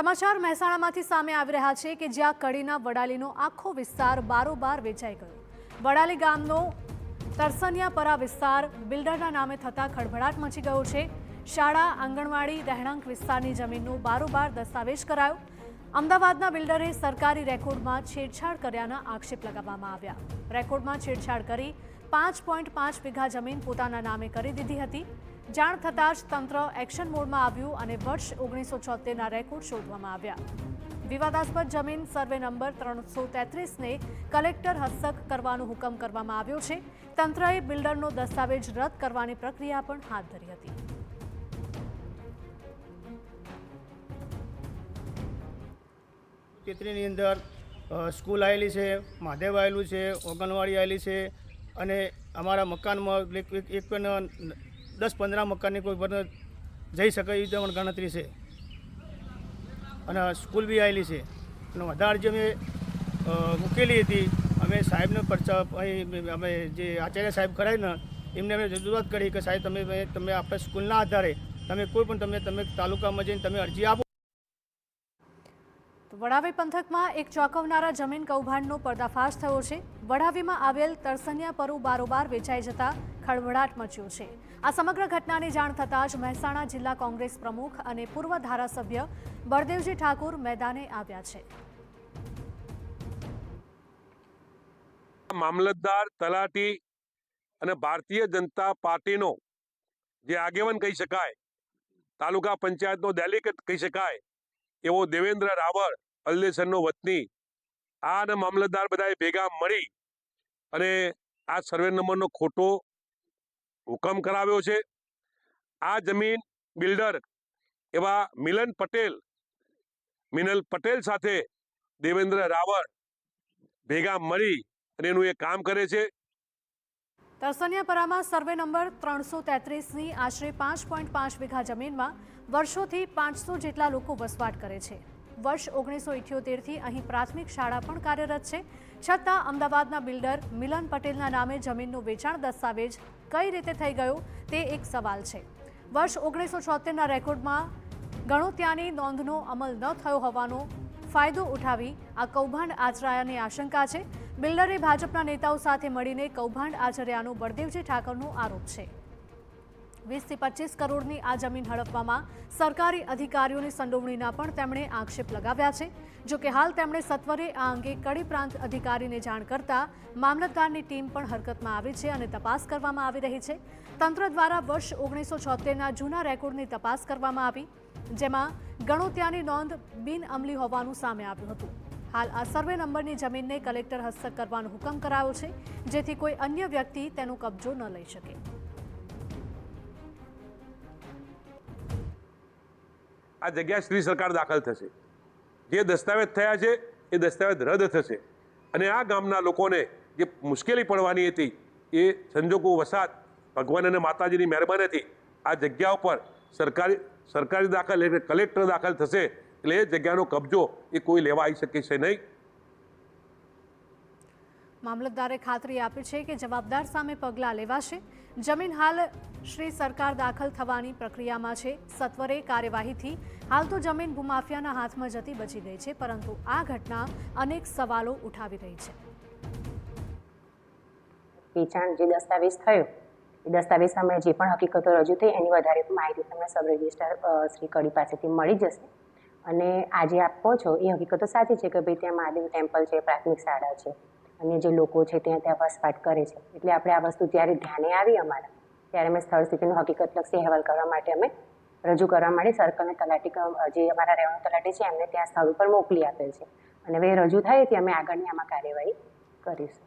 સમાચાર મહેસાણામાંથી સામે આવી રહ્યા છે કે જ્યાં કડીના વડાલીનો આખો વિસ્તાર બારોબાર વેચાઈ ગયો। વડાલી ગામનો તરસનિયાપરા વિસ્તાર બિલ્ડરના નામે થતા ખળભળાટ મચી ગયો છે। શાળા આંગણવાડી રહેણાંક વિસ્તારની જમીનનો બારોબાર દસ્તાવેજ કરાયો। અમદાવાદના બિલ્ડરે સરકારી રેકોર્ડમાં છેડછાડ કર્યાના આક્ષેપ લગાવવામાં આવ્યા। રેકોર્ડમાં છેડછાડ કરી 5.5 વીઘા જમીન પોતાના નામે કરી દીધી હતી। જાણ થતાં જ તંત્ર એક્શન મોડમાં આવ્યું અને વર્ષ 1976ના રેકોર્ડ શોધવામાં આવ્યા। વિવાદાસ્પદ જમીન સર્વે નંબર 333ને કલેક્ટર હસ્તક કરવાનો હુકમ કરવામાં આવ્યો છે। તંત્રએ બિલ્ડરનો દસ્તાવેજ રદ કરવાની પ્રક્રિયા પણ હાથ ધરી હતી। ચિત્રીની અંદર સ્કૂલ આવેલી છે, મહાદેવ આવેલું છે, આંગણવાડી આવેલી છે અને અમારા મકાનમાં એક પણ 10-15 મકાનની કોઈ પણ જઈ શકે એવી પણ ગણતરી છે અને સ્કૂલ બી આવેલી છે અને વધારે જે અમે મૂકેલી હતી અમે સાહેબને પરચા અમે જે આચાર્ય સાહેબ કરાવીને એમને અમે રજૂઆત કરી કે સાહેબ તમે આપણા સ્કૂલના આધારે તમે કોઈ પણ તમે તાલુકામાં જઈને તમે અરજી આપો। વડાવી પંથકમાં એક ચોંકાવનારા જમીન કૌભાંડનો પર્દાફાશ થયો છે। વડાવીમાં આવેલ તરસનિયાપરું બારોબાર વેચાઈ જતા ખળભળાટ મચ્યો છે। આ સમગ્ર ઘટનાની જાણ થતાં જ મહેસાણા જિલ્લા કોંગ્રેસ પ્રમુખ અને પૂર્વ ધારાસભ્ય બળદેવજી ઠાકોર મેદાને આવ્યા છે। મામલતદાર, તલાટી અને ભારતીય જનતા પાર્ટીનો જે આગેવાન કહી શકાય, તાલુકા પંચાયતનો ડેલિગેટ કહી શકાય એવો દેવેન્દ્ર રાવળ અલ્લેસરનો વતની અને મામલતદાર બધાએ ભેગા મળી અને આ સર્વે નંબરનો ખોટો હુકમ કરાવ્યો છે। આ જમીન બિલ્ડર એવા મિલન પટેલ સાથે દેવેન્દ્ર રાવળ ભેગા મળી અને એનું એ કામ કરે છે। તરસનિયાપરામાં સર્વે નંબર 333ની આશરે 5.5 વીઘા જમીનમાં વર્ષોથી 500 જેટલા લોકો વસવાટ કરે છે। વર્ષ 1978થી અહીં પ્રાથમિક શાળા પણ કાર્યરત છે। છતાં અમદાવાદના બિલ્ડર મિલન પટેલના નામે જમીનનું વેચાણ દસ્તાવેજ કઈ રીતે થઈ ગયો તે એક સવાલ છે। વર્ષ 1976ના રેકોર્ડમાં ગણોત્યાની નોંધનો અમલ ન થયો હોવાનો ફાયદો ઉઠાવી આ કૌભાંડ આચરાયાની આશંકા છે। બિલ્ડરે ભાજપના નેતાઓ સાથે મળીને કૌભાંડ આચર્યાનો બળદેવજી ઠાકોરનો આરોપ છે। 20 થી 25 કરોડની આ જમીન હડપવામાં સરકારી અધિકારીઓની સંડોવણીના પણ તેમણે આક્ષેપ લગાવ્યા છે। જોકે હાલ તેમણે સત્વરે આ અંગે કડી પ્રાંત અધિકારીને જાણ કરતા મામલતદારની ટીમ પણ હરકતમાં આવી છે અને તપાસ કરવામાં આવી રહી છે। તંત્ર દ્વારા વર્ષ 1976ના જૂના રેકોર્ડની તપાસ કરવામાં આવી, જેમાં ગણોત્યાની નોંધ બિનઅમલી હોવાનું સામે આવ્યું હતું। હાલ આ સર્વે નંબરની જમીનને કલેક્ટર હસ્તક કરવાનો હુકમ કરાયો છે, જેથી કોઈ અન્ય વ્યક્તિ તેનો કબજો ન લઈ શકે। આ જગ્યા શ્રી સરકાર દાખલ થશે। જે દસ્તાવેજ થયા છે એ દસ્તાવેજ રદ થશે અને આ ગામના લોકોને જે મુશ્કેલી પડવાની હતી એ સંજોગો વસાત ભગવાન અને માતાજીની મહેરબાનીથી આ જગ્યા ઉપર સરકારી દાખલ એટલે કલેક્ટર દાખલ થશે એટલે એ જગ્યાનો કબજો એ કોઈ લેવા આવી શકે છે નહીં। મામલતદારે ખાતરી આપી છે કે જવાબદાર સામે પગલાં લેવાશે। જમીન હાલ શ્રી સરકાર દાખલ થવાની પ્રક્રિયામાં છે। સત્વરે કાર્યવાહીથી હાલ તો જમીન ભૂમાફિયાના હાથમાં જતી બચી ગઈ છે, પરંતુ આ ઘટના અનેક સવાલો ઉઠાવી રહી છે। વેચાણ જે દસ્તાવેજ થયો એ દસ્તાવેજ સામે જે પણ હકીકતો રજૂ થઈ એની વધારે માહિતી તમને સબ રજિસ્ટ્રાર શ્રી કડી પાસેથી મળી જશે અને આજે આપ કહો છો એ હકીકતો સાચી છે કે ભાઈ ત્યાં મહાદેવ ટેમ્પલ છે, પ્રાથમિક શાળા છે અને જે લોકો છે ત્યાં વસવાટ કરે છે। એટલે આપણે આ વસ્તુ જ્યારે ધ્યાને આવી અમારા ત્યારે અમે સ્થળ સ્થિતિનો હકીકતલક્ષી અહેવાલ કરવા માટે અમે રજૂ કરવા માટે સર્કલને તલાટી જે અમારા રહેવાનું તલાટી છે એમને ત્યાં સ્થળ ઉપર મોકલી આપેલ છે અને હવે રજૂ થાય તે અમે આગળની આમાં કાર્યવાહી કરીશું।